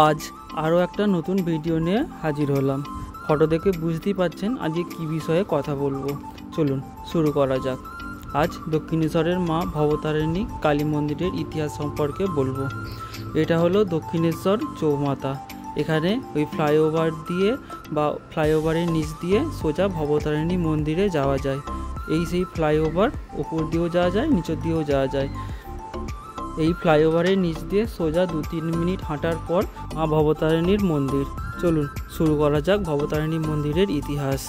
আজ আরও একটা নতুন ভিডিও নিয়ে হাজির হলাম। ফটো দেখে বুঝতেই পারছেন আজকে কী বিষয়ে কথা বলবো। চলুন শুরু করা যাক। আজ দক্ষিণেশ্বরের মা ভবতারিণী কালী মন্দিরের ইতিহাস সম্পর্কে বলবো। এটা হলো দক্ষিণেশ্বর চৌমাথা। এখানে ওই ফ্লাইওভার দিয়ে বা ফ্লাইওভারের নিচ দিয়ে সোজা ভবতারিণী মন্দিরে যাওয়া যায়। এই সেই ফ্লাইওভার ওপর দিয়েও যাওয়া যায়, নিচের দিয়েও যাওয়া যায়। এই ফ্লাইওভারের নিচ দিয়ে সোজা 2-3 মিনিট হাঁটার পর মা ভবতারিণীর মন্দির। চলুন শুরু করা যাক ভবতারিণী মন্দিরের ইতিহাস।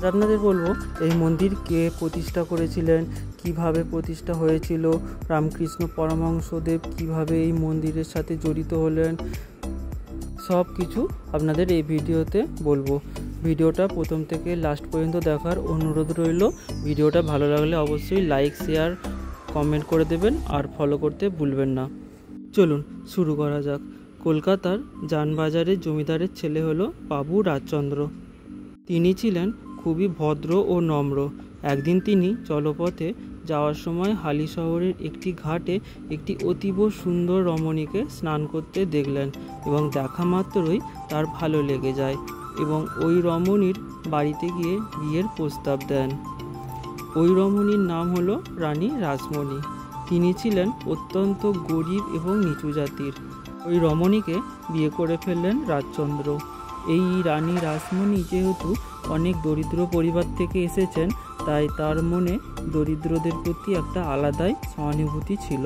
আপনাদের বলবো এই মন্দির কে প্রতিষ্ঠা করেছিলেন, কিভাবে প্রতিষ্ঠা হয়েছিল, রামকৃষ্ণ পরমহংসদেব কিভাবে এই মন্দিরের সাথে জড়িত হলেন, সব কিছু আপনাদের এই ভিডিওতে বলবো। ভিডিওটা প্রথম থেকে লাস্ট পর্যন্ত দেখার অনুরোধ রইল। ভিডিওটা ভালো লাগলে অবশ্যই লাইক, শেয়ার, কমেন্ট করে দেবেন আর ফলো করতে ভুলবেন না। চলুন শুরু করা যাক। কলকাতার জানবাজারের জমিদারের ছেলে হলো বাবু রাজচন্দ্র। তিনি ছিলেন খুবই ভদ্র ও নম্র। একদিন তিনি জলপথে যাওয়ার সময় হালি শহরের একটি ঘাটে একটি অতীব সুন্দর রমণীকে স্নান করতে দেখলেন এবং দেখা মাত্রই তার ভালো লেগে যায় এবং ওই রমণীর বাড়িতে গিয়ে বিয়ের প্রস্তাব দেন। ওই রমণীর নাম হলো রানী রাসমণি। তিনি ছিলেন অত্যন্ত গরিব এবং নিচু জাতির। ওই রমণীকে বিয়ে করে ফেললেন রাজচন্দ্র। এই রানী রাসমণি যেহেতু অনেক দরিদ্র পরিবার থেকে এসেছেন, তাই তার মনে দরিদ্রদের প্রতি একটা আলাদাই সহানুভূতি ছিল।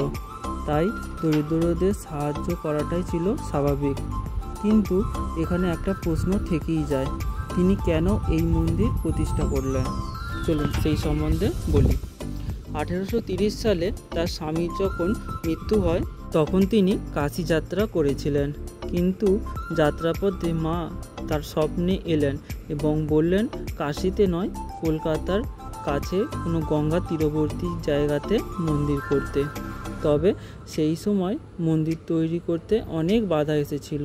তাই দরিদ্রদের সাহায্য করাটাই ছিল স্বাভাবিক। কিন্তু এখানে একটা প্রশ্ন থেকেই যায়, তিনি কেন এই মন্দির প্রতিষ্ঠা করলেন? চলুন সেই সম্বন্ধে বলি। 1830 সালে তার স্বামীর যখন মৃত্যু হয় তখন তিনি কাশী যাত্রা করেছিলেন। কিন্তু যাত্রাপথে মা তার স্বপ্নে এলেন এবং বললেন কাশীতে নয়, কলকাতার কাছে কোনো গঙ্গা তীরবর্তী জায়গাতে মন্দির করতে। তবে সেই সময় মন্দির তৈরি করতে অনেক বাধা এসেছিল,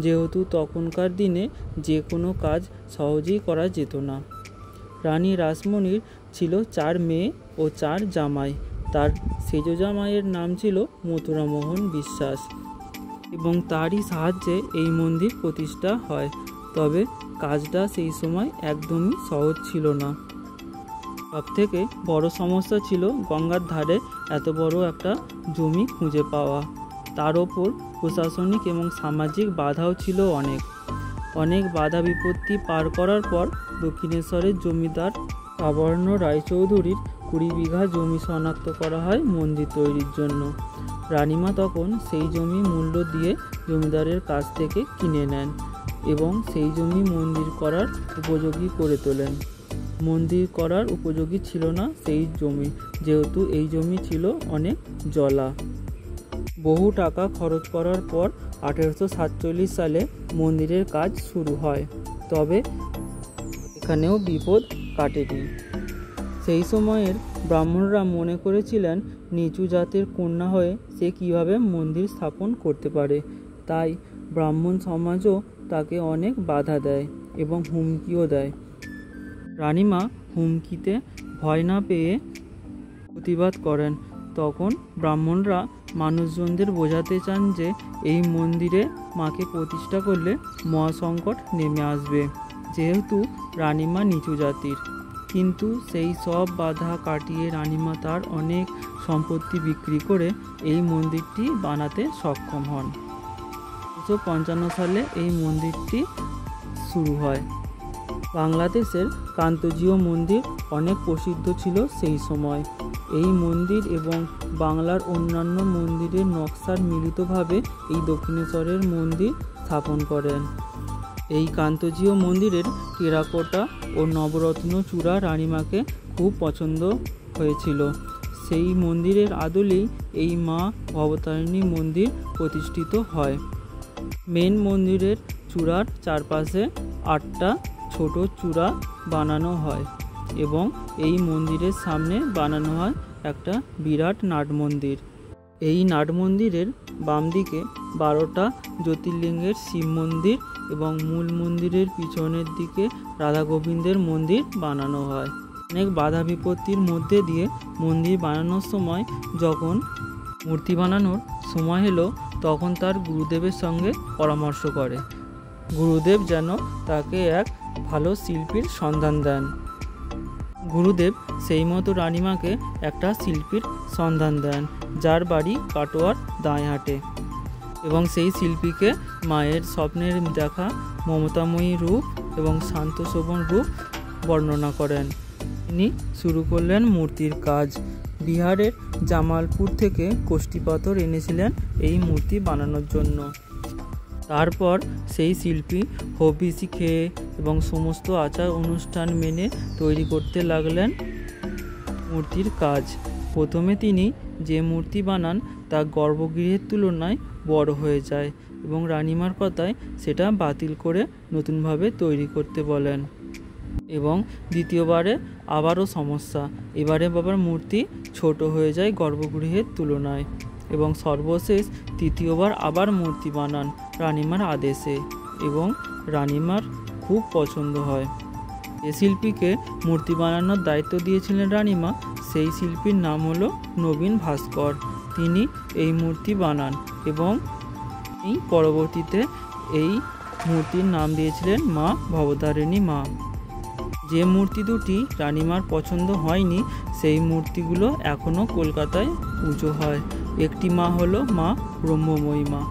যেহেতু তখনকার দিনে যে কোনো কাজ সহজেই করা যেত না। রানী রাসমণির ছিল 4 মেয়ে ও 4 জামাই। তার সেজ জামাইয়ের নাম ছিল মথুরামোহন বিশ্বাস এবং তারই সাহায্যে এই মন্দির প্রতিষ্ঠা হয়। তবে কাজটা সেই সময় একদমই সহজ ছিল না। সবথেকে বড় সমস্যা ছিল গঙ্গার ধারে এত বড় একটা জমি খুঁজে পাওয়া। তার ওপর প্রশাসনিক এবং সামাজিক বাধাও ছিল অনেক বাধা বিপত্তি পার করার পর দক্ষিণেশ্বরের জমিদার কাবর্ণ রায়চৌধুরীর 20 বিঘা জমি শনাক্ত করা হয় মন্দির তৈরির জন্য। রানীমা তখন সেই জমি মূল্য দিয়ে জমিদারের কাছ থেকে কিনে নেন এবং সেই জমি মন্দির করার উপযোগী করে তোলেন। মন্দির করার উপযোগী ছিল না সেই জমি, যেহেতু এই জমি ছিল অনেক জলা। বহু টাকা খরচ করার পর 1847 সালে মন্দিরের কাজ শুরু হয়। তবে এখানেও বিপদ কাটেনি। সেই সময়ের ব্রাহ্মণরা মনে করেছিলেন নিচু জাতের কন্যা হয়ে সে কিভাবে মন্দির স্থাপন করতে পারে। তাই ব্রাহ্মণ সমাজও তাকে অনেক বাধা দেয় এবং হুমকিও দেয়। রানীমা হুমকিতে ভয় না পেয়ে প্রতিবাদ করেন। তখন ব্রাহ্মণরা মানুষজনদের বোঝাতে চান যে এই মন্দিরে মাকে প্রতিষ্ঠা করলে মহাসংকট নেমে আসবে, যেহেতু রানীমা নিচু জাতির। কিন্তু সেই সব বাধা কাটিয়ে রানীমা তার অনেক সম্পত্তি বিক্রি করে এই মন্দিরটি বানাতে সক্ষম হন। 1955 সালে এই মন্দিরটি শুরু হয়। বাংলাদেশের কান্তজিউ মন্দির অনেক প্রসিদ্ধ ছিল সেই সময়। এই মন্দির এবং বাংলার অন্যান্য মন্দিরের নকশার মিলিতভাবে এই দক্ষিণেশ্বরের মন্দির স্থাপন করেন। এই কান্তজিউ মন্দিরের টেরাকোটা ও নবরত্ন চূড়া রানীমাকে খুব পছন্দ হয়েছিল। সেই মন্দিরের আদলেই এই মা ভবতারিণী মন্দির প্রতিষ্ঠিত হয়। মেন মন্দিরের চূড়ার চারপাশে 8টা ছোট চূড়া বানানো হয় এবং এই মন্দিরের সামনে বানানো হয় একটা বিরাট নাট মন্দির। এই নাট মন্দিরের বাম দিকে 12টা জ্যোতির্লিঙ্গের শিব মন্দির এবং মূল মন্দিরের পিছনের দিকে রাধা গোবিন্দের মন্দির বানানো হয়। অনেক বাধা বিপত্তির মধ্যে দিয়ে মন্দির বানানোর সময় যখন মূর্তি বানানোর সময় এলো তখন তার গুরুদেবের সঙ্গে পরামর্শ করে। গুরুদেব যেন তাকে এক ভালো শিল্পীর সন্ধান দেন। গুরুদেব সেই মতো রানিমাকে একটা শিল্পীর সন্ধান দেন, যার বাড়ি কাটোয়ার দাঁইহাটে, এবং সেই শিল্পীকে মায়ের স্বপ্নের দেখা মমতাময়ী রূপ এবং শান্ত শোভন রূপ বর্ণনা করেন। তিনি শুরু করলেন মূর্তির কাজ। বিহারের জামালপুর থেকে কষ্টি পাথর এনেছিলেন এই মূর্তি বানানোর জন্য। তারপর সেই শিল্পী হবিষি খেয়ে এবং সমস্ত আচার অনুষ্ঠান মেনে তৈরি করতে লাগলেন মূর্তির কাজ। প্রথমে তিনি যে মূর্তি বানান তা গর্ভগৃহের তুলনায় বড় হয়ে যায় এবং রানিমার কথায় সেটা বাতিল করে নতুনভাবে তৈরি করতে বলেন। এবং দ্বিতীয়বারে আবারও সমস্যা, এবারে বাবার মূর্তি ছোট হয়ে যায় গর্ভগৃহের তুলনায়, এবং সর্বশেষ তৃতীয়বার আবার মূর্তি বানান রানিমার আদেশে, এবং রানিমার খুব পছন্দ হয়। যে শিল্পীকে মূর্তি বানানোর দায়িত্ব দিয়েছিলেন রানিমা, সেই শিল্পীর নাম হলো নবীন ভাস্কর। তিনি এই মূর্তি বানান এবং এই পরবর্তীতে এই মূর্তির নাম দিয়েছিলেন মা ভবতারিণী মা। যে মূর্তি দুটি রানিমার পছন্দ হয়নি সেই মূর্তিগুলো এখনও কলকাতায় পুজো হয়। একটি মা হলো মা ব্রহ্মময়ী মা,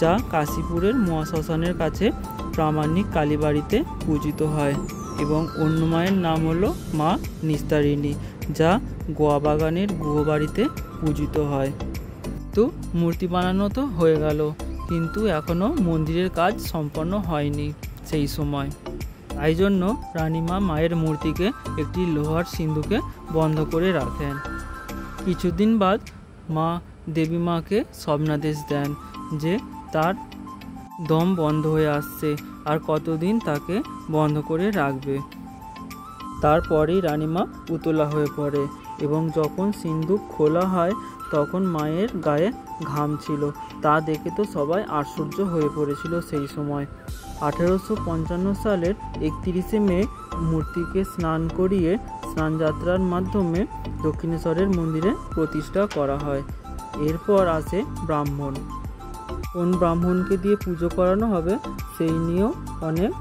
যা কাশীপুরের মহাশ্মশানের কাছে প্রামাণিক কালীবাড়িতে পূজিত হয়, এবং অন্য মায়ের নাম হলো মা নিস্তারিণী, যা গোয়াবাগানের গুহবাড়িতে পূজিত হয়। তো মূর্তি বানানো তো হয়ে গেল, কিন্তু এখনও মন্দিরের কাজ সম্পন্ন হয়নি সেই সময়। তাই জন্য রানিমা মায়ের মূর্তিকে একটি লোহার সিন্ধুকে বন্ধ করে রাখেন। কিছুদিন বাদ মা দেবী মাকে স্বপ্নাদেশ দেন যে তার দম বন্ধ হয়ে আসছে, আর কতদিন তাকে বন্ধ করে রাখবে। তারপরেই রানিমা উতলা হয়ে পড়ে, এবং যখন সিন্ধুক খোলা হয় তখন মায়ের গায়ে ঘাম ছিল। তা দেখে তো সবাই আশ্চর্য হয়ে পড়েছিল সেই সময়। 1855 সালের 31শে মে মূর্তিকে স্নান করিয়ে স্নানযাত্রার মাধ্যমে দক্ষিণেশ্বরের মন্দিরে প্রতিষ্ঠা করা হয়। এরপর আসে ব্রাহ্মণ। কোন ব্রাহ্মণকে দিয়ে পুজো করানো হবে সেই নিয়েও অনেক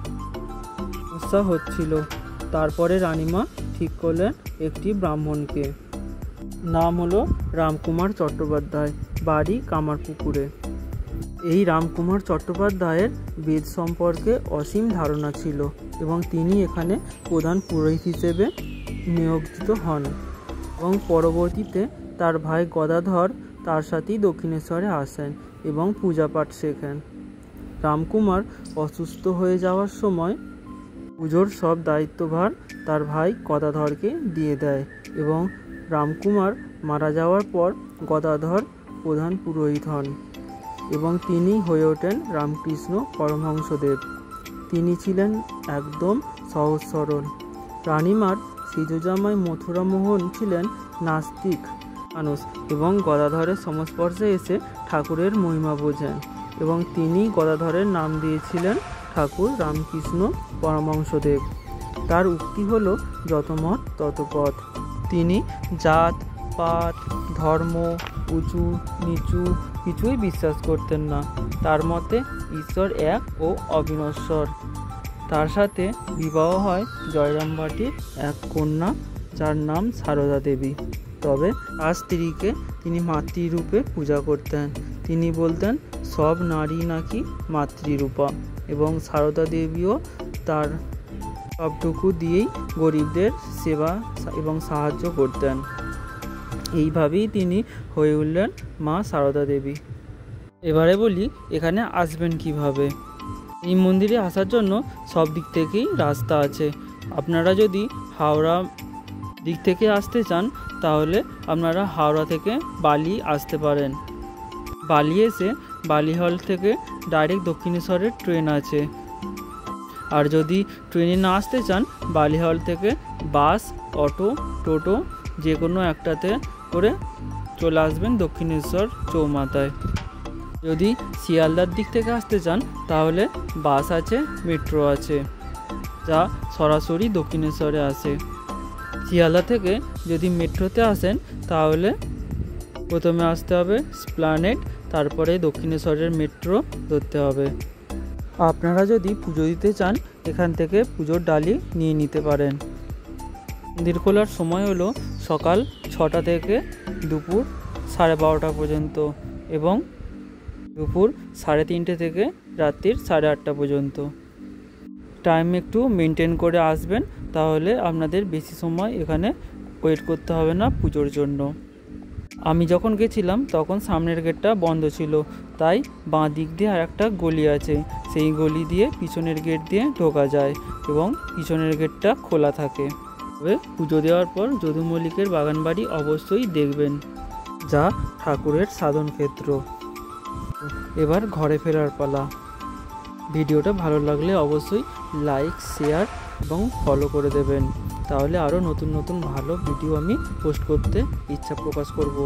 সমস্যা হচ্ছিল। তারপরে রানিমা ঠিক করলেন একটি ব্রাহ্মণকে, নাম হলো রামকুমার চট্টোপাধ্যায়, বাড়ি কামারপুকুরে। এই রামকুমার চট্টোপাধ্যায়ের বেদ সম্পর্কে অসীম ধারণা ছিল, এবং তিনি এখানে প্রধান পুরোহিত হিসেবে নিয়োজিত হন, এবং পরবর্তীতে তার ভাই গদাধর তার সাথেই দক্ষিণেশ্বরে আসেন এবং পূজাপাঠ শেখেন। রামকুমার অসুস্থ হয়ে যাওয়ার সময় পুজোর সব দায়িত্বভার তার ভাই গদাধরকে দিয়ে দেয়, এবং রামকুমার মারা যাওয়ার পর গদাধর প্রধান পুরোহিত হন, এবং তিনি হয়ে ওঠেন রামকৃষ্ণ পরমহংসদেব। তিনি ছিলেন একদম সহজ সরল। রানিমার সেজজামাই মথুরামোহন ছিলেন নাস্তিক মানুষ, এবং গদাধরের সংস্পর্শে এসে ঠাকুরের মহিমা বোঝেন, এবং তিনি গদাধরের নাম দিয়েছিলেন ঠাকুর রামকৃষ্ণ পরমহংসদেব। তার উক্তি হলো যত মত তত পথ। তিনি জাত পাত ধর্ম উঁচু নিচু কিছুই বিশ্বাস করতেন না। তার মতে ঈশ্বর এক ও অবিনশ্বর। তার সাথে বিবাহ হয় জয়রামবাটির এক কন্যা, যার নাম সারদা দেবী। তবে তার স্ত্রীকে তিনি মাতৃরূপে পূজা করতেন। তিনি বলতেন সব নারী নাকি মাতৃরূপা, এবং সারদা দেবীও তার সবটুকু দিয়েই গরিবদের সেবা এবং সাহায্য করতেন। এইভাবেই তিনি হয়ে উঠলেন মা সারদা দেবী। এবারে বলি এখানে আসবেন কিভাবে। এই মন্দিরে আসার জন্য সব দিক থেকেই রাস্তা আছে। আপনারা যদি হাওড়া দিক থেকে আসতে চান তাহলে আপনারা হাওড়া থেকে বালি আসতে পারেন। বালি এসে বালিহল থেকে ডাইরেক্ট দক্ষিণেশ্বরের ট্রেন আছে। আর যদি ট্রেনে না আসতে চান বালিহল থেকে বাস অটো টোটো যে কোনো একটাতে করে চলে আসবেন দক্ষিণেশ্বর চৌমাথায়। যদি শিয়ালদার দিক থেকে আসতে চান তাহলে বাস আছে, মেট্রো আছে, যা সরাসরি দক্ষিণেশ্বরে আসে। শিয়ালদা থেকে যদি মেট্রোতে আসেন তাহলে প্রথমে আসতে হবে এসপ্ল্যানেড, তারপরে দক্ষিণেশ্বরের মেট্রো ধরতে হবে। আপনারা যদি পুজো দিতে চান এখান থেকে পুজোর ডালি নিয়ে নিতে পারেন। মন্দির খোলার সময় হলো সকাল 6টা থেকে দুপুর 12:30 পর্যন্ত এবং দুপুর 3:30 থেকে রাত্রির 8:30 পর্যন্ত। টাইম একটু মেনটেন করে আসবেন, তাহলে আপনাদের বেশি সময় এখানে ওয়েট করতে হবে না পুজোর জন্য। আমি যখন গেছিলাম তখন সামনের গেটটা বন্ধ ছিল, তাই বাঁ দিক দিয়ে আর একটা গলি আছে, সেই গলি দিয়ে পিছনের গেট দিয়ে ঢোকা যায় এবং পিছনের গেটটা খোলা থাকে। তবে পুজো দেওয়ার পর যদু মল্লিকের বাগানবাড়ি অবশ্যই দেখবেন, যা ঠাকুরের সাধন ক্ষেত্র। এবার ঘরে ফেরার পালা। ভিডিওটা ভালো লাগলে অবশ্যই লাইক, শেয়ার এবং ফলো করে দেবেন, তাহলে আরও নতুন নতুন ভালো ভিডিও আমি পোস্ট করতে ইচ্ছা প্রকাশ করব।